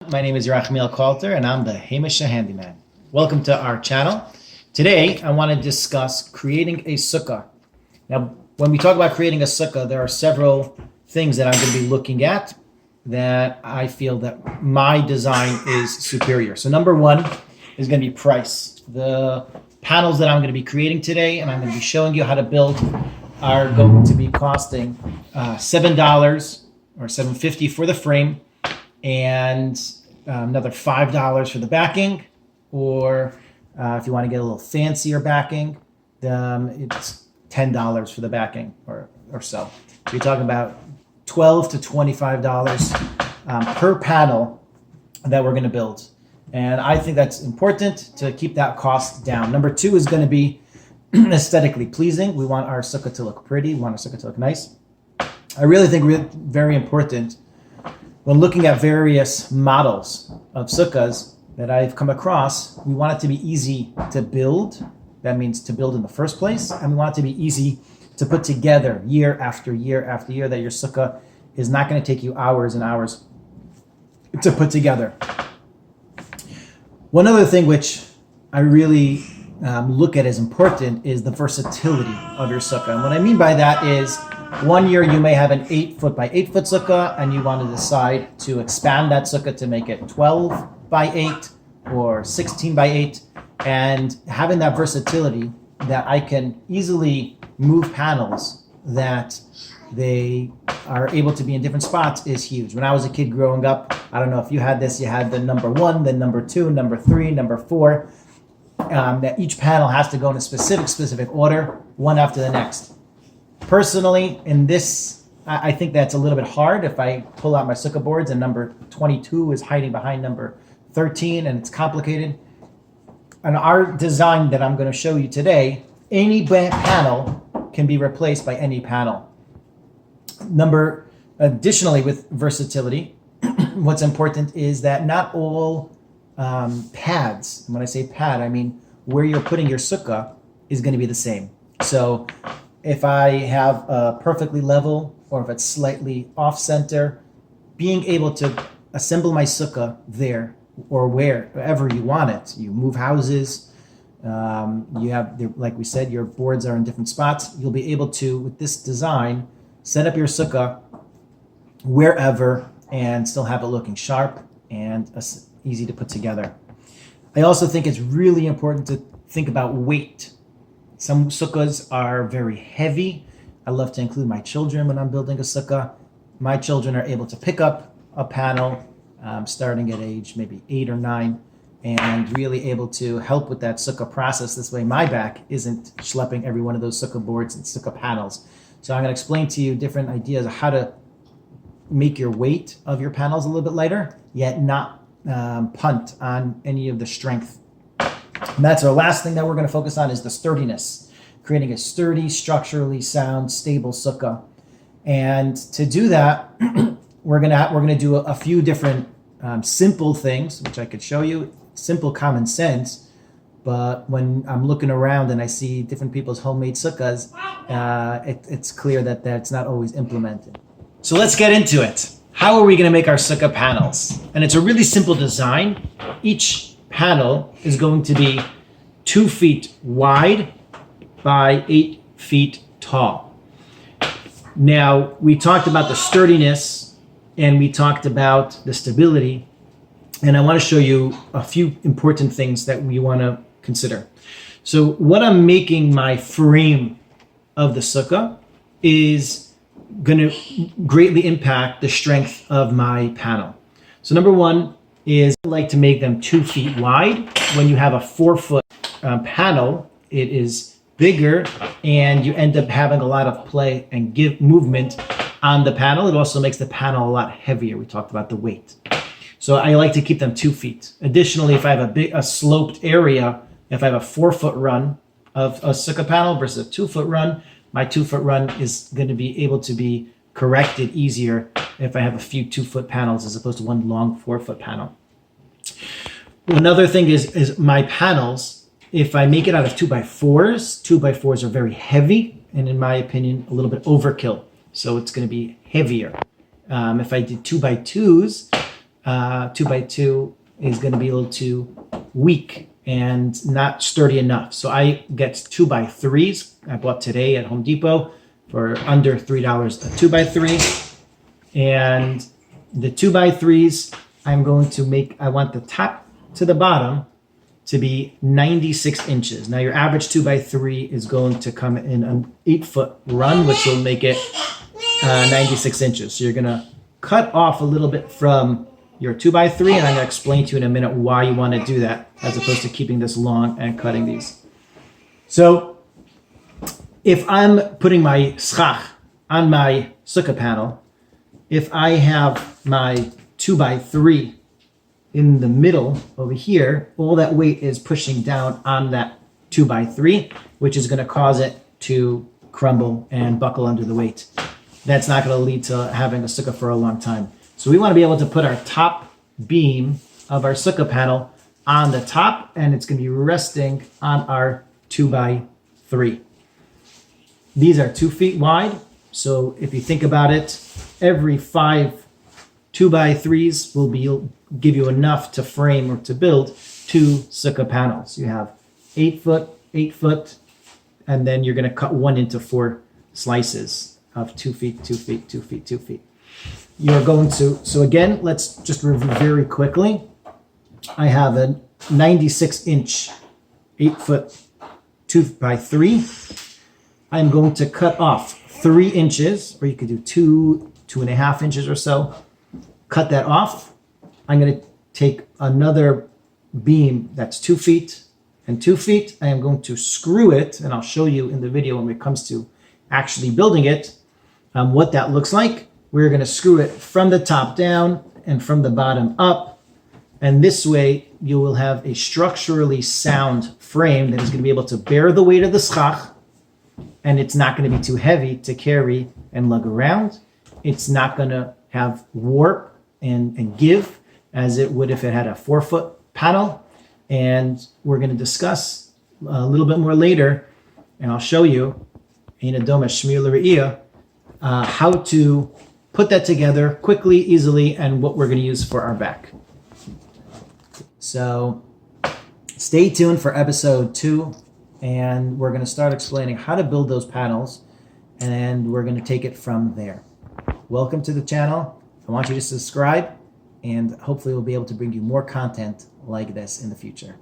My name is Yerachmiel Coulter, and I'm the Hamish Handyman. Welcome to our channel. Today, I want to discuss creating a sukkah. Now, when we talk about creating a sukkah, there are several things that I'm going to be looking at that I feel that my design is superior. So number one is going to be price. The panels that I'm going to be creating today, and I'm going to be showing you how to build, are going to be costing $7 or $7.50 for the frame, and another $5 for the backing, or if you want to get a little fancier backing, it's $10 for the backing or so. So you're talking about $12 to $25 per panel that we're going to build. And I think that's important to keep that cost down. Number two is going to be aesthetically pleasing. We want our sukkah to look pretty. We want our sukkah to look nice. I really think very important when looking at various models of sukkahs that I've come across, we want it to be easy to build. That means to build in the first place. And we want it to be easy to put together year after year after year, that your sukkah is not going to take you hours and hours to put together. One other thing which I really look at as important is the versatility of your sukkah. And what I mean by that is, one year you may have an 8-foot by 8-foot sukkah, and you want to decide to expand that sukkah to make it 12 by 8 or 16 by 8. And having that versatility that I can easily move panels that they are able to be in different spots is huge. When I was a kid growing up, I don't know if you had this, you had the number 1, then number 2, number 3, number 4. That each panel has to go in a specific order, one after the next. Personally, in this, I think that's a little bit hard. If I pull out my sukkah boards and number 22 is hiding behind number 13 and it's complicated. And our design that I'm going to show you today, any panel can be replaced by any panel. Additionally, with versatility, what's important is that not all pads, when I say pad, I mean where you're putting your sukkah is going to be the same. So if I have a perfectly level, or if it's slightly off center, being able to assemble my sukkah there or wherever you want it. You move houses, you have, like we said, your boards are in different spots. You'll be able to, with this design, set up your sukkah wherever and still have it looking sharp and easy to put together. I also think it's really important to think about weight. Some sukkahs are very heavy. I love to include my children when I'm building a sukkah. My children are able to pick up a panel starting at age maybe 8 or 9 and really able to help with that sukkah process. This way my back isn't schlepping every one of those sukkah boards and sukkah panels. So I'm going to explain to you different ideas of how to make your weight of your panels a little bit lighter, yet not punt on any of the strength. And that's our last thing that we're going to focus on, is the sturdiness, creating a sturdy, structurally sound, stable sukkah. And to do that, we're going to do a few different simple things, which I could show you, simple common sense. But when I'm looking around and I see different people's homemade sukkahs, it's clear that that's not always implemented. So let's get into it. How are we going to make our sukkah panels? And it's a really simple design. Each panel is going to be 2 feet wide by 8 feet tall. Now, we talked about the sturdiness and we talked about the stability, and I want to show you a few important things that we want to consider. So what I'm making my frame of the sukkah is going to greatly impact the strength of my panel. So number one is I like to make them 2 feet wide. When you have a 4-foot panel, it is bigger and you end up having a lot of play and give movement on the panel. It also makes the panel a lot heavier. We talked about the weight. So I like to keep them 2 feet. Additionally, if I have a sloped area, if I have a 4-foot run of a sukkah panel versus a 2-foot run, my 2-foot run is going to be able to be corrected easier if I have a few 2-foot panels as opposed to one long 4-foot panel. Another thing is my panels, if I make it out of 2x4s, 2x4s are very heavy and in my opinion, a little bit overkill. So it's going to be heavier. If I did 2x2s, 2x2 is going to be a little too weak and not sturdy enough. So I get 2x3s. I bought today at Home Depot for under $3 a 2x3. And the 2x3s, I'm going to make, I want the top to the bottom to be 96 inches. Now your average 2x3 is going to come in an 8-foot run, which will make it 96 inches. So you're going to cut off a little bit from your 2x3, and I'm going to explain to you in a minute why you want to do that as opposed to keeping this long and cutting these. So if I'm putting my schach on my sukkah panel, if I have my 2x3 in the middle over here, all that weight is pushing down on that 2x3, which is going to cause it to crumble and buckle under the weight. That's not going to lead to having a sukkah for a long time. So we want to be able to put our top beam of our sukkah panel on the top, and it's going to be resting on our 2x3. These are 2 feet wide. So if you think about it, every 5 2x3s will give you enough to frame or to build 2 sukkah panels. You have 8 foot, 8 foot, and then you're going to cut one into 4 slices of 2 feet, 2 feet, 2 feet, 2 feet. You're going to, so again, let's just review very quickly. I have a 96-inch, 8-foot 2x3. I'm going to cut off 3 inches, or you could do 2.5 inches or so. Cut that off. I'm going to take another beam that's 2 feet and 2 feet. I am going to screw it, and I'll show you in the video when it comes to actually building it, what that looks like. We're going to screw it from the top down and from the bottom up. And this way you will have a structurally sound frame that is going to be able to bear the weight of the schach, and it's not going to be too heavy to carry and lug around. It's not going to have warp and give as it would if it had a 4-foot panel. And we're going to discuss a little bit more later, and I'll show you how to put that together quickly, easily, and what we're going to use for our back. So stay tuned for episode 2, and we're going to start explaining how to build those panels, and we're going to take it from there. Welcome to the channel. I want you to subscribe, and hopefully we'll be able to bring you more content like this in the future.